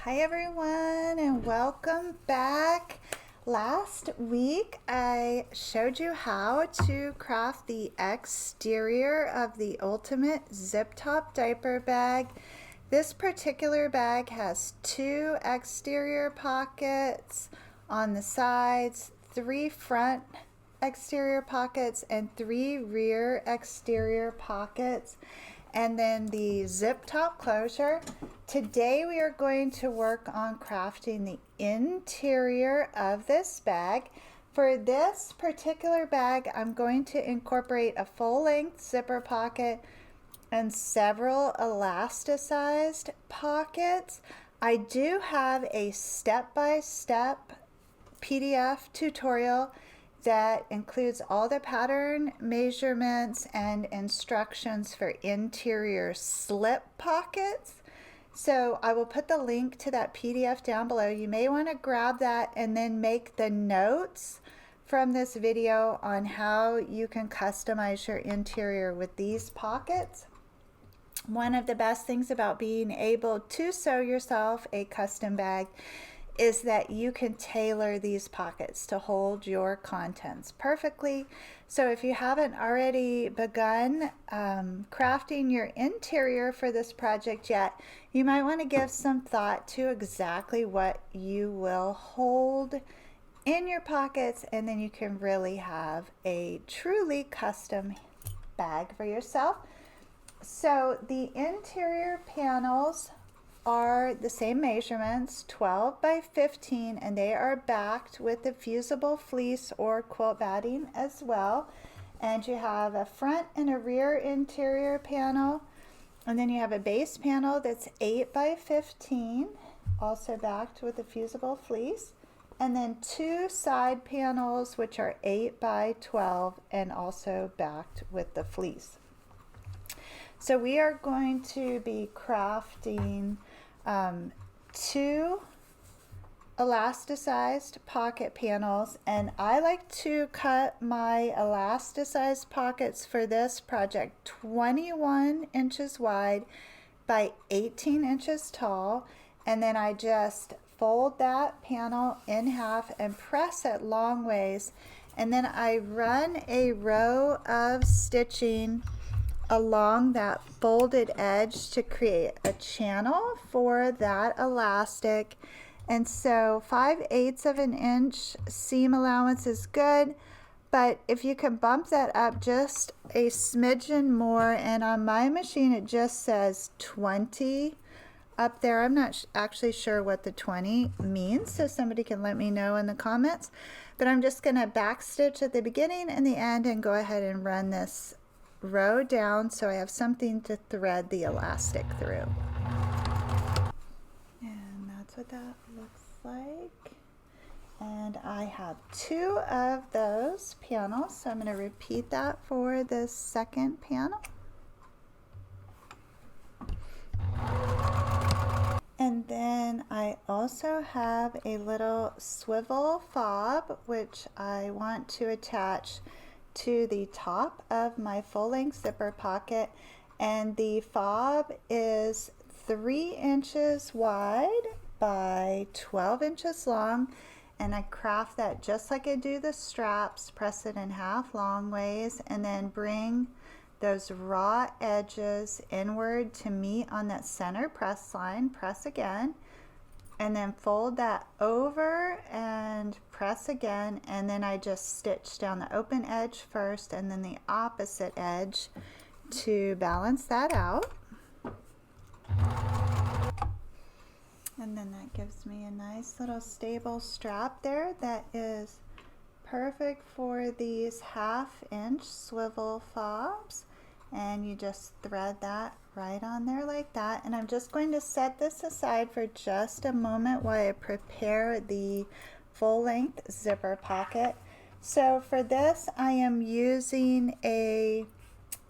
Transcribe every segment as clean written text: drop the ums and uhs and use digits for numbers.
Hi everyone and welcome back. Last week I showed you how to craft the exterior of the ultimate Ziptop diaper bag. This particular bag has 2 exterior pockets on the sides, 3 front exterior pockets and 3 rear exterior pockets, and then the zip top closure. Today we are going to work on crafting the interior of this bag. For this particular bag, I'm going to incorporate a full-length zipper pocket and several elasticized pockets. I do have a step-by-step PDF tutorial that includes all the pattern measurements and instructions for interior slip pockets. So I will put the link to that PDF down below. You may want to grab that and then make the notes from this video on how you can customize your interior with these pockets. One of the best things about being able to sew yourself a custom bag is that you can tailor these pockets to hold your contents perfectly. So if you haven't already begun crafting your interior for this project yet, you might want to give some thought to exactly what you will hold in your pockets, and then you can really have a truly custom bag for yourself. So the interior panels are the same measurements, 12 by 15, and they are backed with the fusible fleece or quilt batting as well. And you have a front and a rear interior panel, and then you have a base panel that's 8 by 15, also backed with the fusible fleece, and then 2 side panels which are 8 by 12 and also backed with the fleece. So we are going to be crafting 2 elasticized pocket panels, and I like to cut my elasticized pockets for this project 21 inches wide by 18 inches tall, and then I just fold that panel in half and press it long ways, and then I run a row of stitching along that folded edge to create a channel for that elastic. And so 5/8 of an inch seam allowance is good, but if you can bump that up just a smidgen more, and on my machine it just says 20 up there. I'm not actually sure what the 20 means, so somebody can let me know in the comments, but I'm just going to back stitch at the beginning and the end and go ahead and run this row down so I have something to thread the elastic through. And that's what that looks like. And I have 2 of those panels, so I'm going to repeat that for the second panel. And then I also have a little swivel fob which I want to attach to the top of my full-length zipper pocket, and the fob is 3 inches wide by 12 inches long, and I craft that just like I do the straps, press it in half long ways, and then bring those raw edges inward to meet on that center press line, press again, and then fold that over and press again, and then I just stitch down the open edge first and then the opposite edge to balance that out. And then that gives me a nice little stable strap there that is perfect for these 1/2 inch swivel fobs, and you just thread that right on there like that. And I'm just going to set this aside for just a moment while I prepare the full-length zipper pocket. So for this I am using a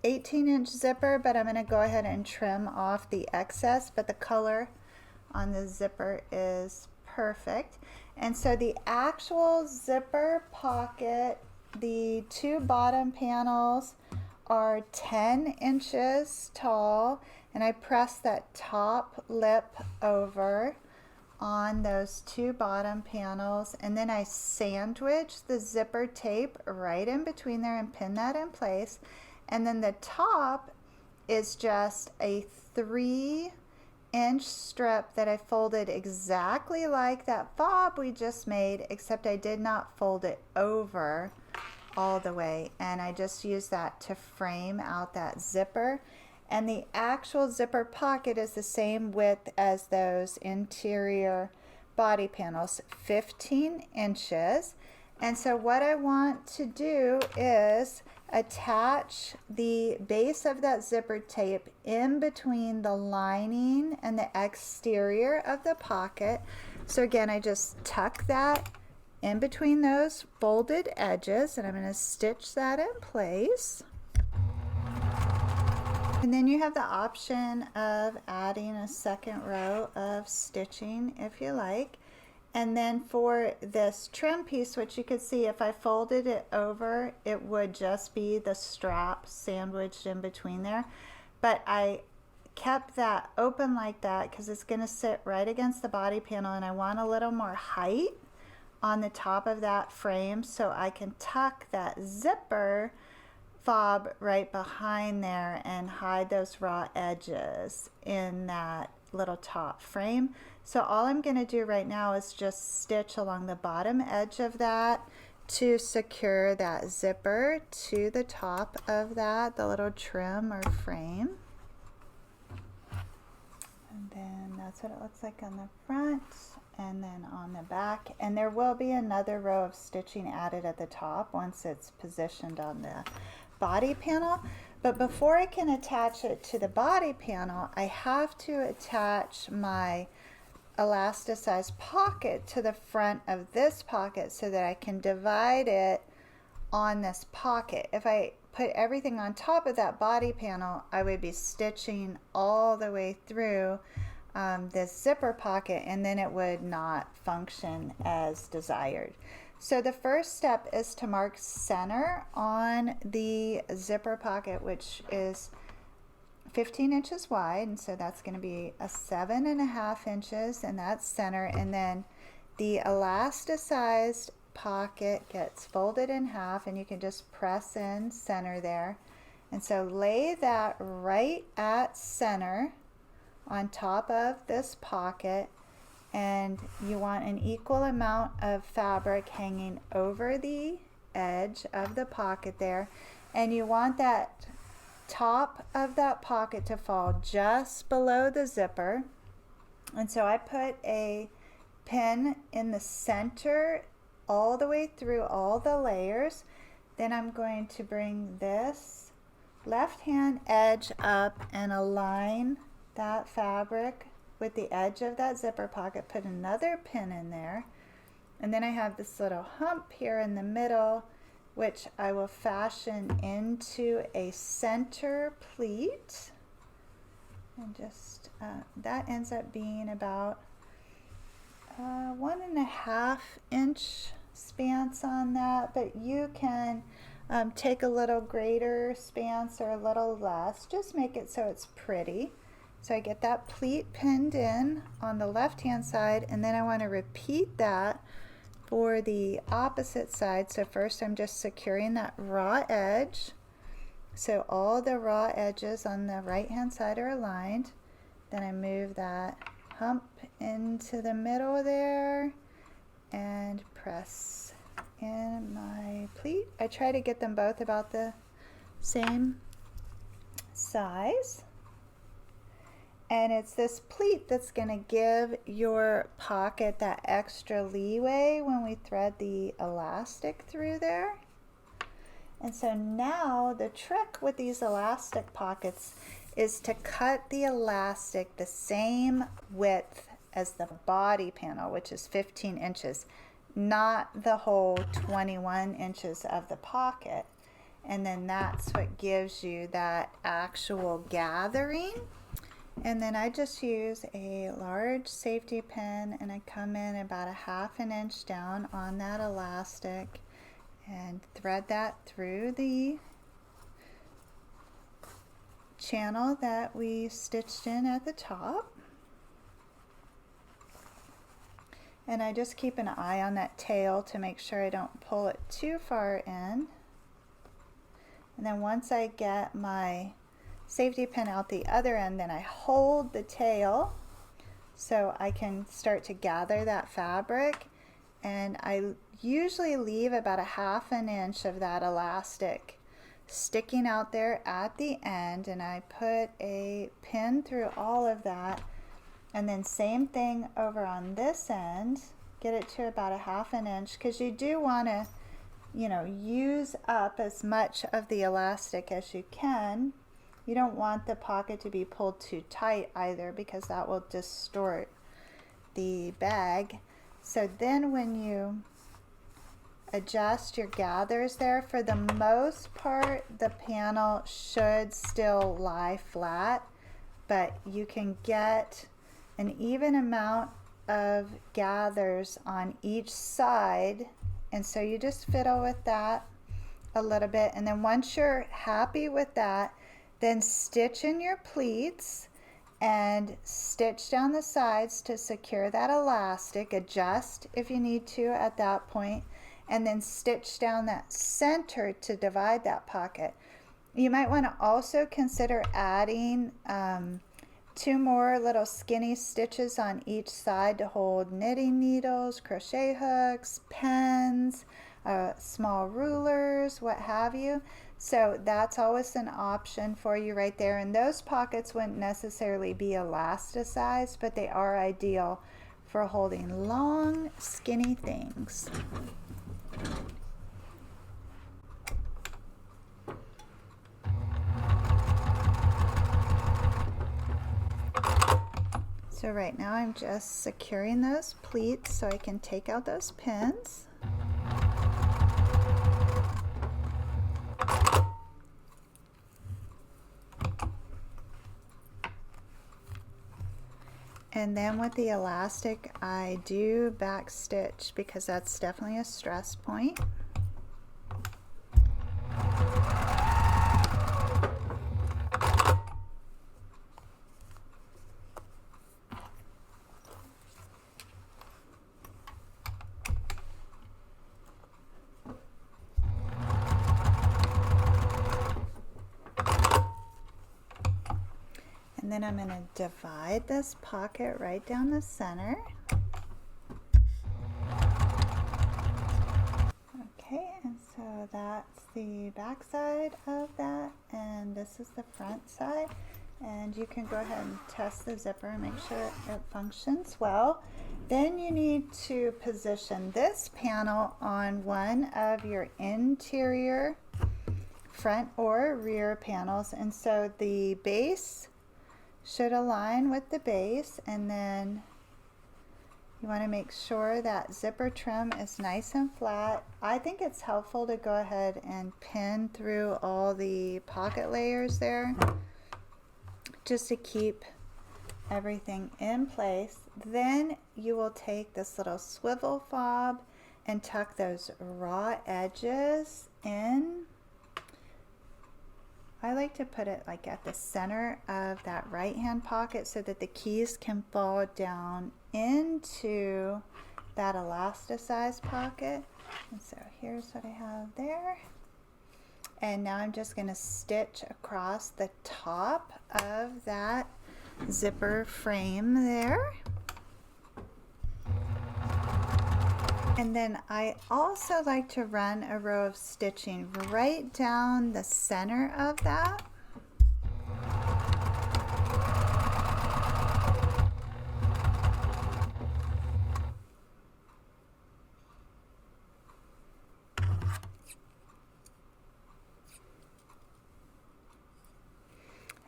18-inch zipper, but I'm going to go ahead and trim off the excess, but the color on the zipper is perfect. And so the actual zipper pocket, the 2 bottom panels are 10 inches tall, and I press that top lip over on those two bottom panels, and then I sandwich the zipper tape right in between there and pin that in place. And then the top is just a 3-inch strip that I folded exactly like that fob we just made, except I did not fold it over all the way, and I just used that to frame out that zipper. And the actual zipper pocket is the same width as those interior body panels, 15 inches. And so what I want to do is attach the base of that zipper tape in between the lining and the exterior of the pocket. So again, I just tuck that in between those folded edges, and I'm going to stitch that in place. And then you have the option of adding a second row of stitching if you like. And then for this trim piece, which you could see if I folded it over, it would just be the strap sandwiched in between there. But I kept that open like that because it's going to sit right against the body panel, and I want a little more height on the top of that frame so I can tuck that zipper fob right behind there and hide those raw edges in that little top frame. So all I'm going to do right now is just stitch along the bottom edge of that to secure that zipper to the top of that, the little trim or frame. And then that's what it looks like on the front and then on the back. And there will be another row of stitching added at the top once it's positioned on the body panel. But before I can attach it to the body panel, I have to attach my elasticized pocket to the front of this pocket so that I can divide it on this pocket. If I put everything on top of that body panel, I would be stitching all the way through this zipper pocket, and then it would not function as desired. So the first step is to mark center on the zipper pocket, which is 15 inches wide, and so that's going to be a 7.5 inches, and that's center. And then the elasticized pocket gets folded in half, and you can just press in center there. And so lay that right at center on top of this pocket, and you want an equal amount of fabric hanging over the edge of the pocket there, and you want that top of that pocket to fall just below the zipper. And so I put a pin in the center all the way through all the layers. Then I'm going to bring this left hand edge up and align that fabric with the edge of that zipper pocket, put another pin in there, and then I have this little hump here in the middle, which I will fashion into a center pleat, and just that ends up being about 1.5 inch spans on that, but you can take a little greater spans or a little less, just make it so it's pretty. So I get that pleat pinned in on the left hand side, and then I want to repeat that for the opposite side. So first I'm just securing that raw edge, so all the raw edges on the right hand side are aligned. Then I move that hump into the middle there and press in my pleat. I try to get them both about the same size. And it's this pleat that's going to give your pocket that extra leeway when we thread the elastic through there. And so now the trick with these elastic pockets is to cut the elastic the same width as the body panel, which is 15 inches, not the whole 21 inches of the pocket. And then that's what gives you that actual gathering. And then I just use a large safety pin, and I come in about 1/2 inch down on that elastic and thread that through the channel that we stitched in at the top. And I just keep an eye on that tail to make sure I don't pull it too far in. And then once I get my safety pin out the other end, then I hold the tail so I can start to gather that fabric. And I usually leave about 1/2 inch of that elastic sticking out there at the end, and I put a pin through all of that. And then same thing over on this end, get it to about 1/2 inch, because you do want to, you know, use up as much of the elastic as you can. You don't want the pocket to be pulled too tight either, because that will distort the bag. So then when you adjust your gathers there, for the most part the panel should still lie flat, but you can get an even amount of gathers on each side, and so you just fiddle with that a little bit, and then once you're happy with that, then stitch in your pleats and stitch down the sides to secure that elastic. Adjust if you need to at that point, and then stitch down that center to divide that pocket. You might want to also consider adding 2 more little skinny stitches on each side to hold knitting needles, crochet hooks, pens, small rulers, what have you. So that's always an option for you right there. And those pockets wouldn't necessarily be elasticized, but they are ideal for holding long, skinny things. So right now I'm just securing those pleats so I can take out those pins. And then with the elastic, I do back stitch because that's definitely a stress point. And then I'm going to divide this pocket right down the center. Okay, and so that's the back side of that, and this is the front side. And you can go ahead and test the zipper and make sure it functions well. Then you need to position this panel on one of your interior front or rear panels, and so the base should align with the base, and then you want to make sure that zipper trim is nice and flat. I think it's helpful to go ahead and pin through all the pocket layers there just to keep everything in place. Then you will take this little swivel fob and tuck those raw edges in. I like to put it like at the center of that right hand pocket so that the keys can fall down into that elasticized pocket. And so here's what I have there. And now I'm just going to stitch across the top of that zipper frame there. And then I also like to run a row of stitching right down the center of that.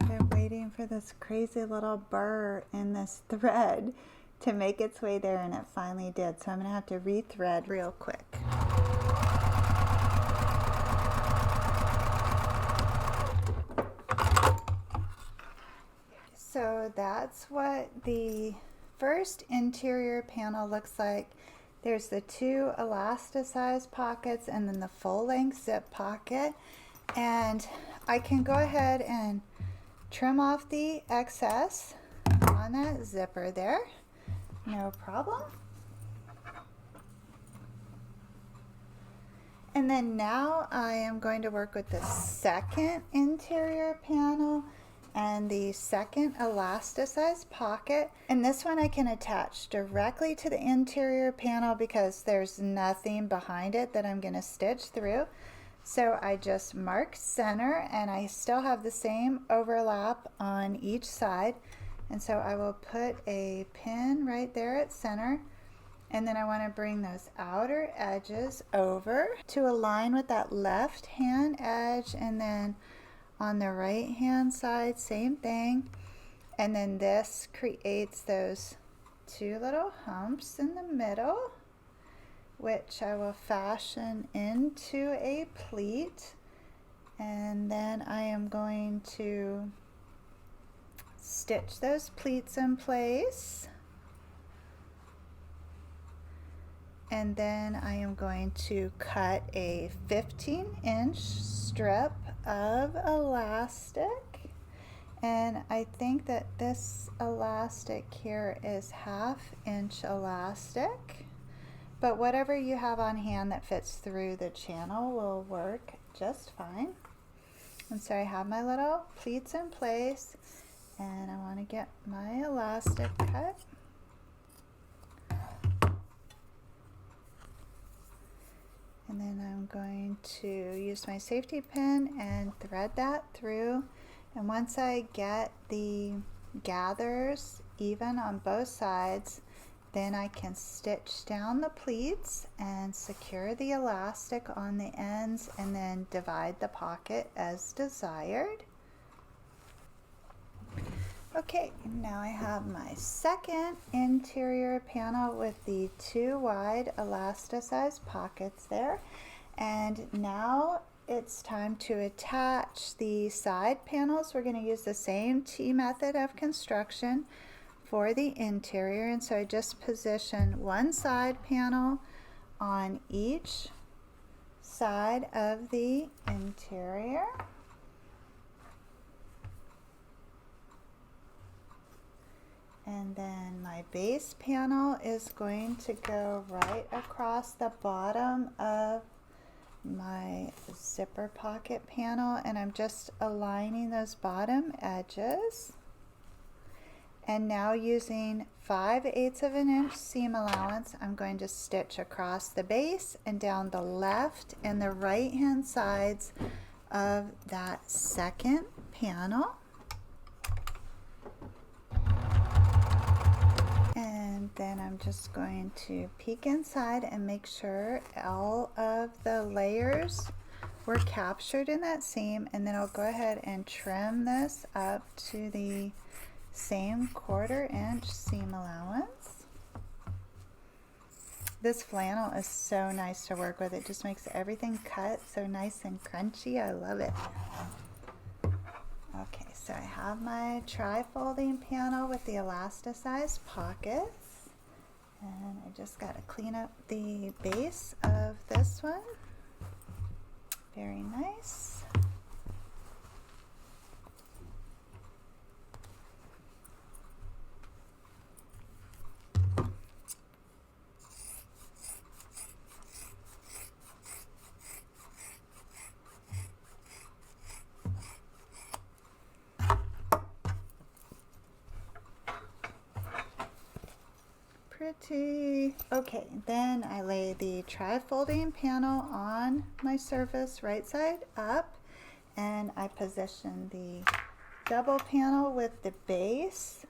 I've been waiting for this crazy little burr in this thread to make its way there, and it finally did. So I'm going to have to rethread real quick. So that's what the first interior panel looks like. There's the 2 elasticized pockets and then the full length zip pocket. And I can go ahead and trim off the excess on that zipper there. No problem. And then now I am going to work with the second interior panel and the second elasticized pocket. And this one I can attach directly to the interior panel because there's nothing behind it that I'm going to stitch through. So I just mark center, and I still have the same overlap on each side. And so I will put a pin right there at center. And then I want to bring those outer edges over to align with that left hand edge, and then on the right hand side, same thing. And then this creates those two little humps in the middle, which I will fashion into a pleat. And then I am going to stitch those pleats in place. And then I am going to cut a 15-inch strip of elastic. And I think that this elastic here is 1/2 inch elastic. But whatever you have on hand that fits through the channel will work just fine. And so I have my little pleats in place, and I want to get my elastic cut. And then I'm going to use my safety pin and thread that through. And once I get the gathers even on both sides, then I can stitch down the pleats and secure the elastic on the ends, and then divide the pocket as desired. Okay, now I have my second interior panel with the 2 wide elasticized pockets there. And now it's time to attach the side panels. We're going to use the same T method of construction for the interior. And so I just position one side panel on each side of the interior. And then my base panel is going to go right across the bottom of my zipper pocket panel, and I'm just aligning those bottom edges. And now using 5/8 of an inch seam allowance, I'm going to stitch across the base and down the left and the right hand sides of that second panel. And then I'm just going to peek inside and make sure all of the layers were captured in that seam, and then I'll go ahead and trim this up to the same 1/4 inch seam allowance. This flannel is so nice to work with. It just makes everything cut so nice and crunchy. I love it. Okay, so I have my tri-folding panel with the elasticized pockets, and I just got to clean up the base of this one. Very nice. Pretty. Okay, then I lay the tri-folding panel on my surface right side up, and I position the double panel with the base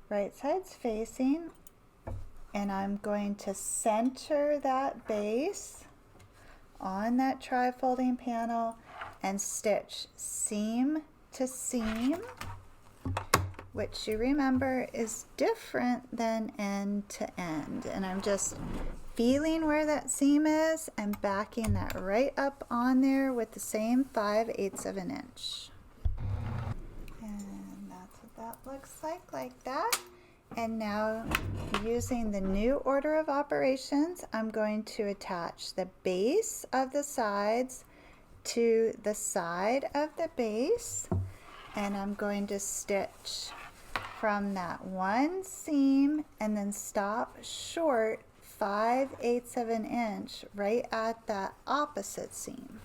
right sides facing, and I'm going to center that base on that tri-folding panel and stitch seam to seam, which you remember is different than end to end. And I'm just feeling where that seam is and backing that right up on there with the same 5/8 of an inch. And that's what that looks like that. And now, using the new order of operations, I'm going to attach the base of the sides to the side of the base, and I'm going to stitch from that one seam and then stop short 5/8 of an inch right at that opposite seam.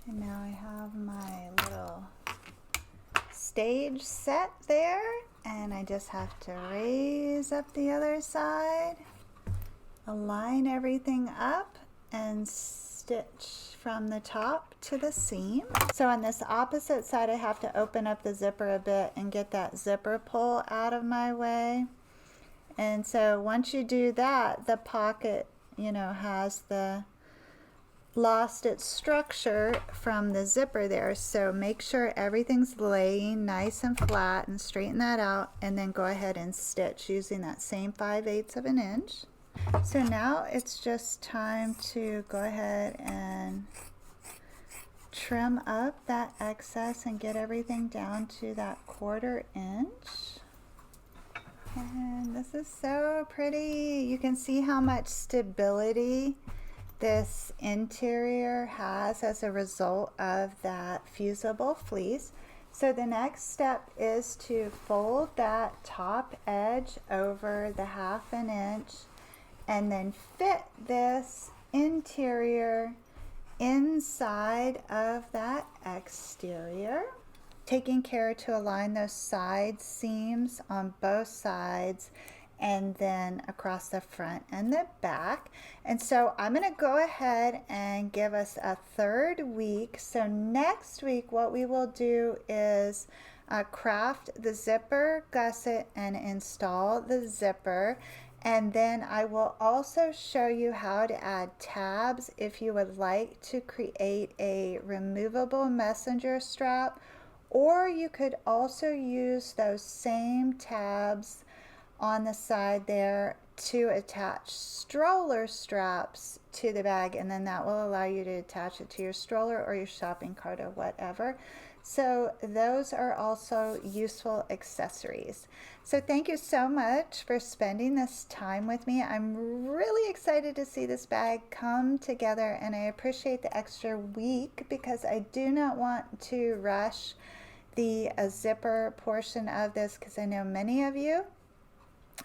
And now I have my little stage set there, and I just have to raise up the other side, align everything up, and stitch from the top to the seam. So on this opposite side, I have to open up the zipper a bit and get that zipper pull out of my way. And so once you do that, the pocket, has lost its structure from the zipper there. So make sure everything's laying nice and flat and straighten that out, and then go ahead and stitch using that same 5/8 of an inch. So now it's just time to go ahead and trim up that excess and get everything down to that 1/4 inch. And this is so pretty. You can see how much stability this interior has as a result of that fusible fleece. So the next step is to fold that top edge over the 1/2 inch and then fit this interior inside of that exterior, taking care to align those side seams on both sides and then across the front and the back. And so I'm going to go ahead and give us a 3rd week. So next week what we will do is craft the zipper, gusset, and install the zipper. And then I will also show you how to add tabs if you would like to create a removable messenger strap, or you could also use those same tabs on the side there to attach stroller straps to the bag, and then that will allow you to attach it to your stroller or your shopping cart or whatever. So those are also useful accessories. So thank you so much for spending this time with me. I'm really excited to see this bag come together, and I appreciate the extra week because I do not want to rush the zipper portion of this, because I know many of you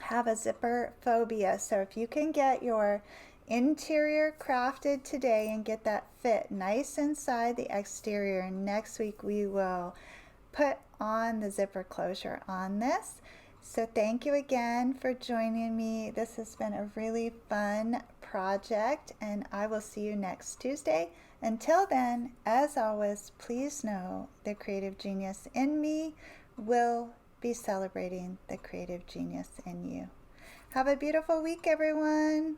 have a zipper phobia. So if you can get your interior crafted today and get that fit nice inside the exterior, next week we will put on the zipper closure on this. So thank you again for joining me. This has been a really fun project, and I will see you next Tuesday. Until then, as always, please know the creative genius in me will be celebrating the creative genius in you. Have a beautiful week, everyone.